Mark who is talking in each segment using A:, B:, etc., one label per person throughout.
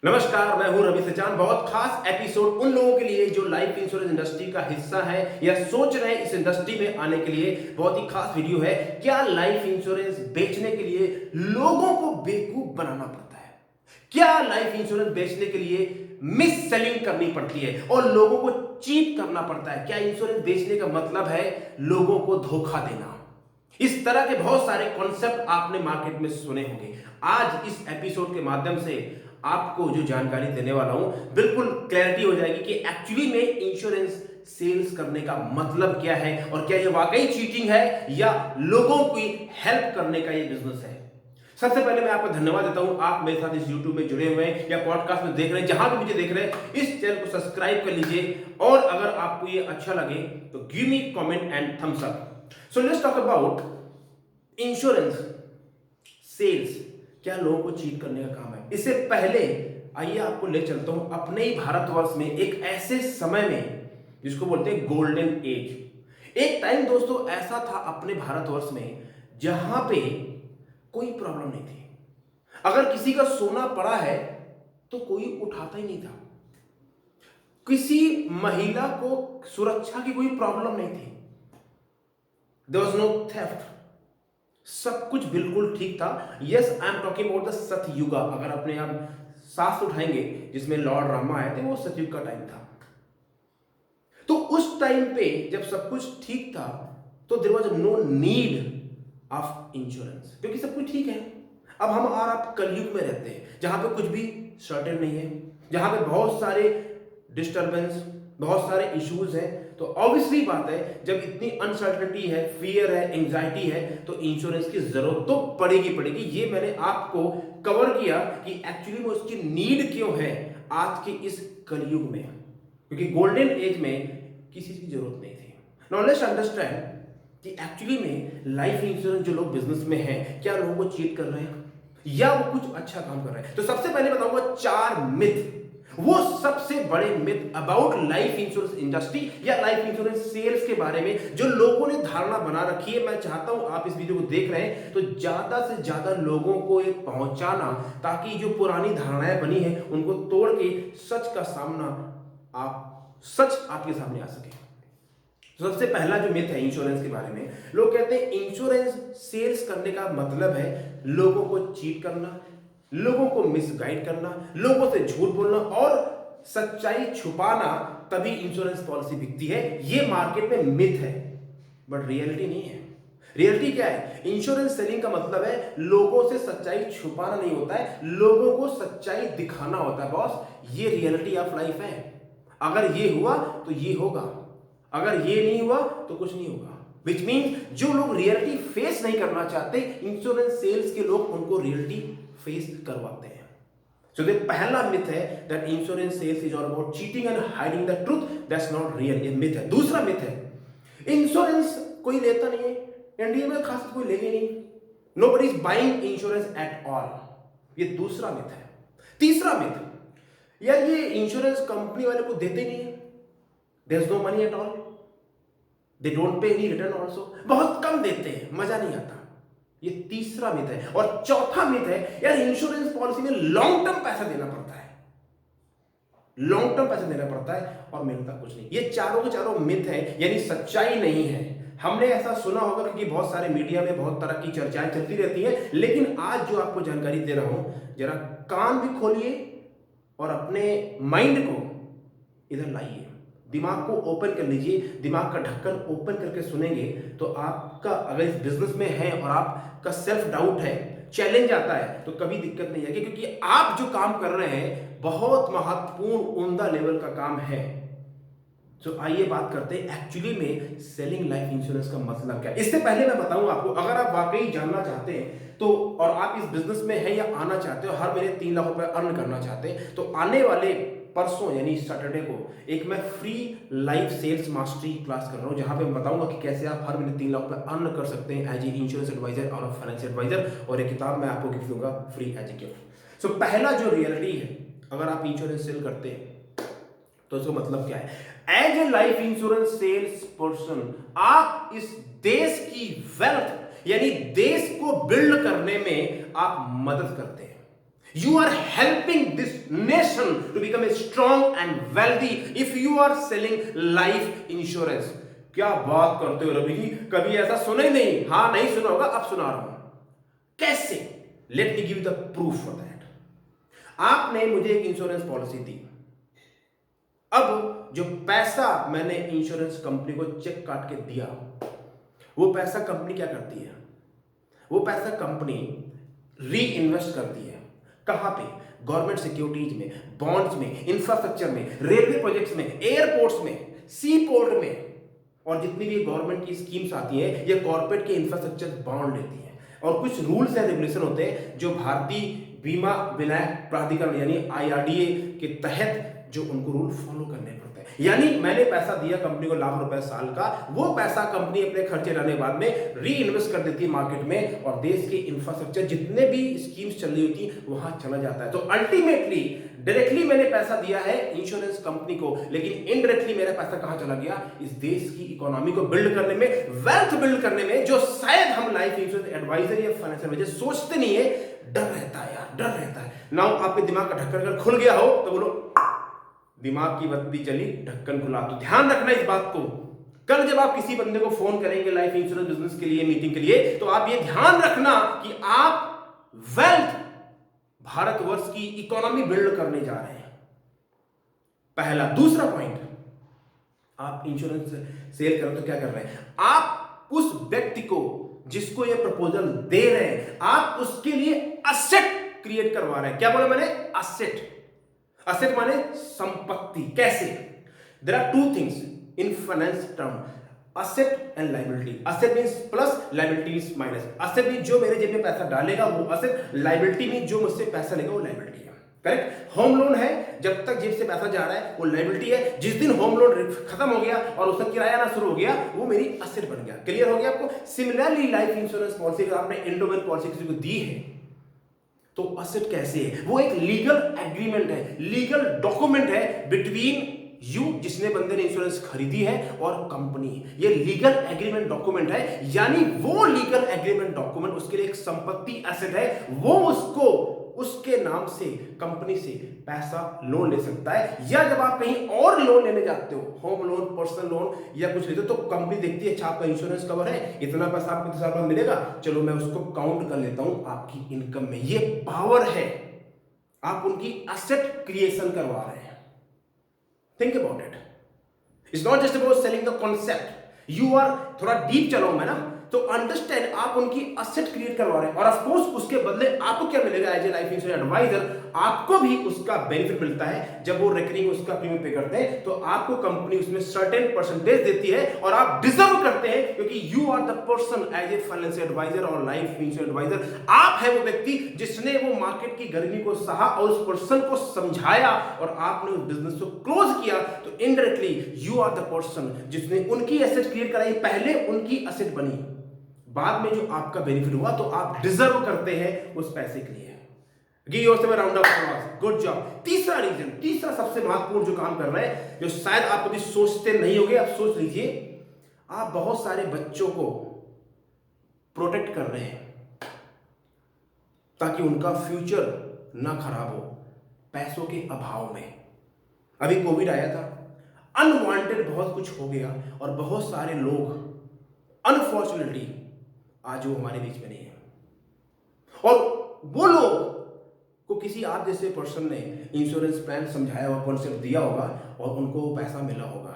A: नमस्कार, मैं हूं रवि सचान। बहुत खास एपिसोड उन लोगों के लिए जो लाइफ इंश्योरेंस इंडस्ट्री का हिस्सा है या सोच रहे हैं इस इंडस्ट्री में आने के लिए। बहुत ही खास वीडियो है। क्या लाइफ इंश्योरेंस बेचने के लिए लोगों को बेवकूफ बनाना पड़ता है? क्या लाइफ इंश्योरेंस बेचने के लिए मिस सेलिंग करनी पड़ती है और लोगों को चीट करना पड़ता है? क्या इंश्योरेंस बेचने का मतलब है लोगों को धोखा देना? इस तरह के बहुत सारे कॉन्सेप्ट आपने मार्केट में सुने होंगे। आज इस एपिसोड के माध्यम से आपको जो जानकारी देने वाला हूं, बिल्कुल क्लैरिटी हो जाएगी कि एक्चुअली में इंश्योरेंस सेल्स करने का मतलब क्या है और क्या यह वाकई चीटिंग है या लोगों की हेल्प करने का यह बिजनेस है। सबसे पहले मैं आपको धन्यवाद देता हूं, आप मेरे साथ इस YouTube में जुड़े हुए हैं या पॉडकास्ट में देख रहे हैं। जहां भी मुझे देख रहे हैं, इस चैनल को सब्सक्राइब कर लीजिए और अगर आपको ये अच्छा लगे तो give me comment and thumbs up. So let's talk about insurance sales. क्या लोगों को चीट करने का काम है? इससे पहले आइए आपको ले चलता हूं अपने ही भारतवर्ष में एक ऐसे समय में जिसको बोलते हैं गोल्डन एज। एक टाइम दोस्तों ऐसा था अपने भारतवर्ष में जहां पे कोई प्रॉब्लम नहीं थी। अगर किसी का सोना पड़ा है तो कोई उठाता ही नहीं था। किसी महिला को सुरक्षा की कोई प्रॉब्लम नहीं थी। There was no theft. सब कुछ बिल्कुल ठीक था। Yes, I am talking about the Satyuga. अगर अपने आप सांस उठाएंगे जिसमें लॉर्ड रामा आए थे, वो सतयुग का टाइम था। तो उस टाइम पे जब सब कुछ ठीक था तो there was no need of insurance, क्योंकि सब कुछ ठीक है। अब हम और आप कलयुग में रहते हैं जहां पे कुछ भी सर्टेन नहीं है, जहां पे बहुत सारे डिस्टर्बेंस, बहुत सारे इश्यूज हैं। तो ऑब्वियसली बात है, जब इतनी अनसर्टेनिटी है, फियर है, एंजाइटी है, तो इंश्योरेंस की जरूरत तो पड़ेगी। ये मैंने आपको कवर किया कि एक्चुअली में उसकी नीड क्यों है आज के इस कलयुग में, क्योंकि गोल्डन एज में किसी की जरूरत नहीं थी। नाउ लेट्स अंडरस्टैंड कि एक्चुअली में लाइफ इंश्योरेंस जो लोग बिजनेस में हैं, क्या लोगों को चीट कर रहे हैं या वो कुछ अच्छा काम कर रहे हैं? तो सबसे पहले बताऊंगा 4 मिथ, वो सबसे बड़े myth about life insurance industry या लाइफ इंश्योरेंस सेल्स के बारे में जो लोगों ने धारणा बना रखी है। मैं चाहता हूं आप इस वीडियो को देख रहे हैं तो ज्यादा से ज्यादा लोगों को ये पहुंचाना, ताकि जो पुरानी धारणाएं बनी है उनको तोड़ के सच का सामना सच आपके सामने आ सके। सबसे पहला जो मिथ है इंश्योरेंस के बारे में, लोग कहते हैं इंश्योरेंस सेल्स करने का मतलब है लोगों को चीट करना, लोगों को मिसगाइड करना, लोगों से झूठ बोलना और सच्चाई छुपाना, तभी इंश्योरेंस पॉलिसी बिकती है। ये मार्केट में मिथ है, बट रियलिटी नहीं है। रियलिटी क्या है? इंश्योरेंस सेलिंग का मतलब है लोगों से सच्चाई छुपाना नहीं होता है, लोगों को सच्चाई दिखाना होता है। बॉस, ये रियलिटी ऑफ लाइफ है। अगर ये हुआ तो ये होगा, अगर ये नहीं हुआ तो कुछ नहीं होगा। विच मीन्स जो लोग रियलिटी फेस नहीं करना चाहते, इंश्योरेंस सेल्स के लोग उनको रियलिटी फेस करवाते हैं। सो द पहला मिथ है that insurance sales is all about cheating and hiding the truth. That's not real. ये मिथ है। दूसरा मिथ है इंश्योरेंस कोई लेता नहीं है, इंडिया में खास कोई लेगा नहीं, nobody is buying insurance at all. ये दूसरा मिथ है। तीसरा मिथ, यार ये इंश्योरेंस कंपनी वाले को देते नहीं है, there is no money at all, they don't pay any return also, बहुत कम देते हैं, मजा नहीं आता। ये तीसरा मिथ है। और चौथा मिथ है यार इंश्योरेंस पॉलिसी में लॉन्ग टर्म पैसा देना पड़ता है, लॉन्ग टर्म पैसा देना पड़ता है और मिलता कुछ नहीं। ये चारों के चारों मिथ है, यानी सच्चाई नहीं है। हमने ऐसा सुना होगा क्योंकि बहुत सारे मीडिया में बहुत तरह की चर्चाएं चलती रहती है, लेकिन आज जो आपको जानकारी दे रहा हूं, जरा कान भी खोलिए और अपने माइंड को इधर लाइए, दिमाग को ओपन कर लीजिए। दिमाग का ढक्कन ओपन करके सुनेंगे तो आपका, अगर इस बिजनेस में है और आपका सेल्फ डाउट है, चैलेंज आता है, तो कभी दिक्कत नहीं आएगी, क्योंकि आप जो काम कर रहे हैं बहुत महत्वपूर्ण उम्दा लेवल का काम है। तो आइए बात करते हैं एक्चुअली में सेलिंग लाइफ इंश्योरेंस का मतलब क्या है। इससे पहले मैं बताऊं आपको, अगर आप वाकई जानना चाहते हैं तो, और आप इस बिजनेस में हैं या आना चाहते हो, हर महीने 3 लाख रुपए अर्न करना चाहते हैं, तो आने वाले परसों यानी सैटरडे को एक मैं free life sales mastery class कर रहा हूं, जहां पे मैं बताऊंगा कि कैसे आप हर महीने 3 लाख रुपए अर्न कर सकते हैं एज ए इंश्योरेंस एडवाइजर और फाइनेंशियल एडवाइजर। और एक किताब मैं आपको गिफ्ट दूंगा फ्री एज ए गिफ्ट। सो पहला जो रियलिटी है, अगर आप इंश्योरेंस सेल करते हैं तो इसका मतलब क्या है? As a life insurance sales person, आप इस देश की वेल्थ यानी देश को बिल्ड करने में आप मदद करते हैं। You are helping this nation to become strong and wealthy if you are selling life insurance. क्या बात करते हो रवि जी, कभी ऐसा सुना ही नहीं? हाँ, नहीं सुना होगा, अब सुना रहा हूं. कैसे? Let me give the proof for that. आपने मुझे एक इंश्योरेंस पॉलिसी दी. अब जो पैसा मैंने इंश्योरेंस कंपनी को चेक काट के दिया, वो पैसा कंपनी क्या करती है? वो पैसा कंपनी री इन्वेस्ट करती है. कहां पे? गवर्नमेंट सिक्योरिटीज में, बॉन्ड्स में, इंफ्रास्ट्रक्चर में, रेलवे प्रोजेक्ट्स में, एयरपोर्ट्स में, सी पोर्ट में, और जितनी भी गवर्नमेंट की स्कीम्स आती है ये कॉर्पोरेट के इंफ्रास्ट्रक्चर बॉन्ड लेती है. और कुछ रूल्स एंड रेगुलेशन होते हैं जो भारतीय बीमा विनियामक प्राधिकरण यानी IRDA के तहत जो उनको रूल फॉलो करने पड़ते हैं. यानी मैंने पैसा दिया कंपनी को लाख रुपए साल का, वो पैसा कंपनी अपने खर्चे लाने के बाद में री इन्वेस्ट कर देती है मार्केट में, और देश के इंफ्रास्ट्रक्चर जितने भी स्कीम्स चल रही होती वहां चला जाता है. तो अल्टीमेटली डायरेक्टली मैंने पैसा दिया है इंश्योरेंस कंपनी को, लेकिन इनडायरेक्टली मेरा पैसा कहां चला गया? इस देश की इकोनॉमी को बिल्ड करने में, वेल्थ बिल्ड करने में, जो शायद हम लाइफ इंश्योरेंस एडवाइजर या फाइनेंशियल एडवाइजर सोचते नहीं है. डर रहता है यार, डर रहता है. नाउ आपके दिमाग का ढक्कन अगर खुल गया हो तो बोलो दिमाग की बत्ती चली, ढक्कन खुला. तो ध्यान रखना इस बात को. कल जब आप किसी बंदे को फोन करेंगे लाइफ इंश्योरेंस बिजनेस के लिए, मीटिंग के लिए, तो आप ये ध्यान रखना कि आप वेल्थ, भारतवर्ष की इकोनॉमी बिल्ड करने जा रहे हैं. पहला. दूसरा पॉइंट, आप इंश्योरेंस सेल करो तो क्या कर रहे हैं? आप उस व्यक्ति को जिसको ये प्रपोजल दे रहे हैं, आप उसके लिए असेट क्रिएट करवा रहे हैं. क्या बोला मैंने? असेट. असेट माने संपत्ति. कैसे? There are two things in finance term, asset and liability. Asset means plus, liability means minus. Asset means जो मेरे जेब में पैसा डालेगा वो असेट, लायबिलिटी मींस जो मुझसे पैसा लेगा वो लायबिलिटी है. करेक्ट? होम लोन है, जब तक जेब से पैसा जा रहा है वो लायबिलिटी है. जिस दिन होम लोन खत्म हो गया और उसका किराया आना शुरू हो गया, वो मेरी असेट बन गया. क्लियर हो गया आपको? सिमिलरली लाइफ इंश्योरेंस पॉलिसी अगर आपने एंडोमेंट पॉलिसी किसी को दी है तो असेट कैसे है? वो एक लीगल एग्रीमेंट है, लीगल डॉक्यूमेंट है बिटवीन यू, जिसने बंदे ने इंश्योरेंस खरीदी है, और कंपनी. ये लीगल एग्रीमेंट डॉक्यूमेंट है. यानी वो लीगल एग्रीमेंट डॉक्यूमेंट उसके लिए एक संपत्ति, एसेट है. वो उसको उसके नाम से कंपनी से पैसा लोन ले सकता है. या जब आप कहीं और लोन लेने जाते हो, होम लोन, पर्सनल लोन या कुछ लेते हो, तो कंपनी देखती है अच्छा आपका इंश्योरेंस कवर है, इतना पैसा आपको 2 साल बाद मिलेगा, चलो मैं उसको काउंट कर लेता हूं आपकी इनकम में. ये पावर है. आप उनकी एसेट क्रिएशन करवा रहे हैं. Think about it. It's not just about selling the concept. You are, थोड़ा डीप चलो मैं ना, तो अंडरस्टैंड, आप उनकी असेट क्रिएट करवा रहे हैं. और ऑफ कोर्स उसके बदले आपको क्या मिलेगा? As a life insurance advisor आपको भी उसका बेनिफिट मिलता है. जब वो रिकरिंग उसका प्रीमियम पे करते हैं तो आपको कंपनी उसमें सर्टेन परसेंटेज देती है, और आप डिजर्व करते हैं, क्योंकि you are the person as a financial advisor और लाइफ इंश्योरेंस एडवाइजर. आप है वो व्यक्ति जिसने वो मार्केट की गर्मी को सहा और उस पर्सन को समझाया, और आपने उस बिजनेस को क्लोज किया. तो indirectly you are the person जिसने उनकी एसेट क्रिएट कराई. पहले उनकी एसेट बनी, बाद में जो आपका बेनिफिट हुआ, तो आप डिजर्व करते हैं उस पैसे के लिए. Give yourself a round of applause. Good job. तीसरा रीजन, तीसरा सबसे महत्वपूर्ण जो काम कर रहा है, जो शायद आप कभी सोचते नहीं होंगे, आप सोच लीजिए. आप बहुत सारे बच्चों को प्रोटेक्ट कर रहे हैं ताकि उनका फ्यूचर ना खराब हो पैसों के अभाव में. अभी कोविड आया था, अनवांटेड बहुत कुछ हो गया, और बहुत सारे लोग अनफॉर्चुनेटली आज वो हमारे बीच में नहीं है. और वो लोग को किसी आप जैसे पर्सन ने इंश्योरेंस प्लान समझाया हुआ, कॉन्सेप्ट दिया होगा, और उनको पैसा मिला होगा.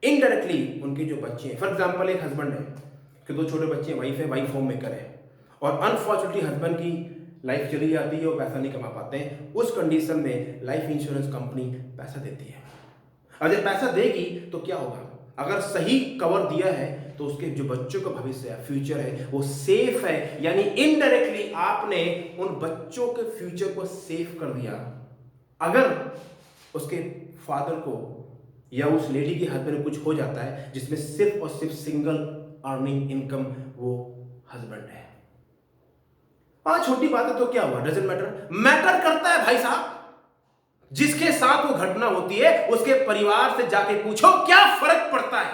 A: इनडायरेक्टली उनके जो बच्चे हैं, फॉर एग्जांपल एक हस्बैंड है कि 2 छोटे बच्चे, वाइफ है, वाइफ होम मेकर है, और अनफॉर्चुनेटली हस्बैंड की लाइफ चली जाती है और पैसा नहीं कमा पाते हैं. उस कंडीशन में लाइफ इंश्योरेंस कंपनी पैसा देती है. अगर पैसा देगी तो क्या होगा? अगर सही कवर दिया है तो उसके जो बच्चों का भविष्य है, फ्यूचर है, वो सेफ है. यानी इनडायरेक्टली आपने उन बच्चों के फ्यूचर को सेफ कर दिया. अगर उसके फादर को या उस लेडी के हाथ में कुछ हो जाता है जिसमें सिर्फ और सिर्फ सिंगल अर्निंग इनकम वो हस्बैंड है. छोटी बात है तो क्या हुआ? Doesn't matter. मैटर करता है भाई साहब. जिसके साथ वो घटना होती है उसके परिवार से जाके पूछो क्या फर्क पड़ता है.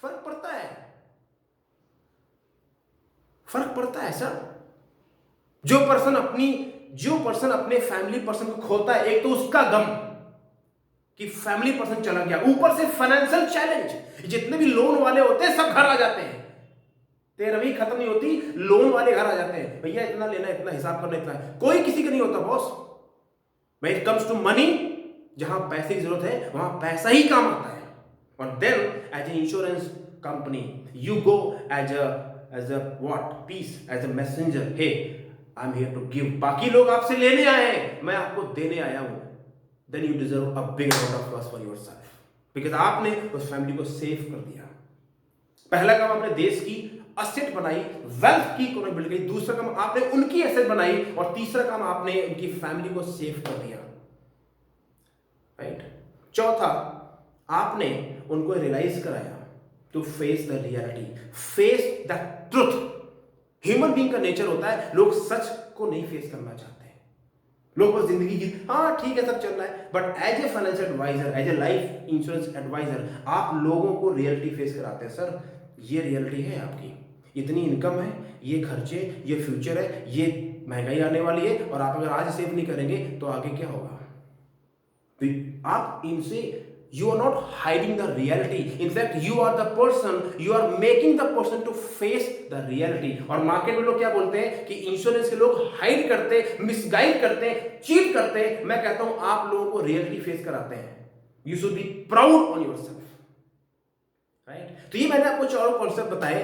A: फर्क पड़ता है, फर्क पड़ता है सर. जो पर्सन अपनी जो पर्सन अपने फैमिली पर्सन को खोता है, एक तो उसका गम कि फैमिली पर्सन चला गया, ऊपर से फाइनेंशियल चैलेंज। जितने भी लोन वाले होते हैं सब घर आ जाते हैं, 13वीं खत्म नहीं होती, लोन वाले घर आ जाते हैं, भैया इतना लेना, इतना हिसाब करना, इतना है। कोई किसी का नहीं होता boss. When it comes to money, जहां पैसे की जरूरत है वहां पैसा ही काम आता है। और then as a insurance company you go as a what piece, as a messenger, hey I am here to give. बाकी लोग आपसे लेने आए हैं, मैं आपको देने आया हूं। Then you deserve a big amount of loss for yourself, because आपने उस फैमिली को सेव कर दिया। पहला काम आपने देश की असेट बनाई, वेल्थ की इकोनॉमी बिल्ड करी। दूसरा काम आपने उनकी एसेट बनाई, और तीसरा काम आपने उनकी फैमिली को सेव कर दिया, राइट। चौथा, आपने उनको रियलाइज कराया to face the reality, face the truth. Human being का नेचर होता है, लोग सच को नहीं फेस करना चाहते। लोग बस जिंदगी की, हाँ ठीक है सब चल रहा है, but as a financial advisor, as a life insurance advisor, आप लोगों को रियलिटी फेस कराते हैं। सर ये रियलिटी है आपकी, इतनी इनकम है, ये खर्चे, ये फ्यूचर है, ये महंगाई आने वाली है, और आप अगर आज सेव नहीं करेंगे तो आगे क्या होगा। तो आप इनसे, you are not hiding the reality, in fact you are the person, you are making the person to face the reality. और मार्केट में लोग क्या बोलते हैं कि इंश्योरेंस के लोग हाइड करते, मिसगाइड करते, चीट करते। मैं कहता हूं आप लोगों को रियलिटी फेस कराते हैं। You should be proud on yourself, right. तो ये मैंने आपको चारों कॉन्सेप्ट बताए,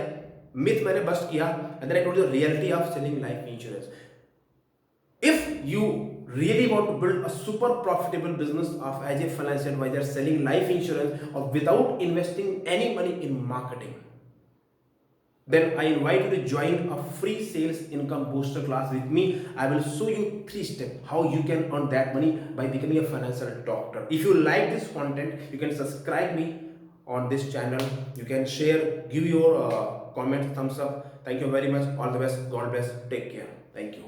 A: मिथ मैंने बस्ट किया, and then I told you the reality of selling life insurance. If you really want to build a super profitable business of as a financial advisor selling life insurance or without investing any money in marketing, then I invite you to join a free sales income booster class with me. I will show you 3 steps how you can earn that money by becoming a financial doctor. If you like this content, you can subscribe me on this channel. You can share, give your comment, thumbs up. Thank you very much. All the best. God bless. Take care. Thank you.